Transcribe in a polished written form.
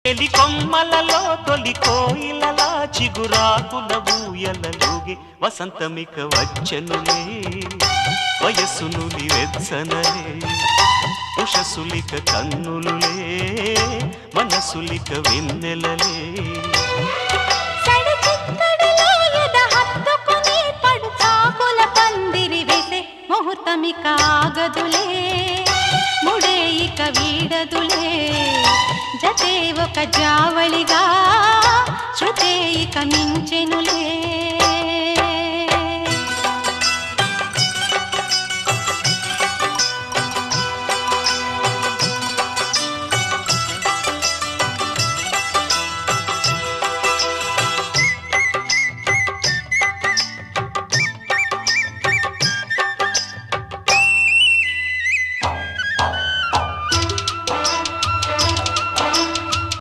ఎలి కొమ్మలలో తొలి కోయిలలా చిగురాకుల ఊయలలోగే వసంతమిక వచ్చనులే వయస్సునులి వెచ్చనలే ఉషసులిక కన్నులులే మనసులిక వెన్నెలలే ముహూర్తమిక ఆగదులే ముడే ఇక వీడదులే జతే ఒక జావళిగా శృతే ఇక మించెనులే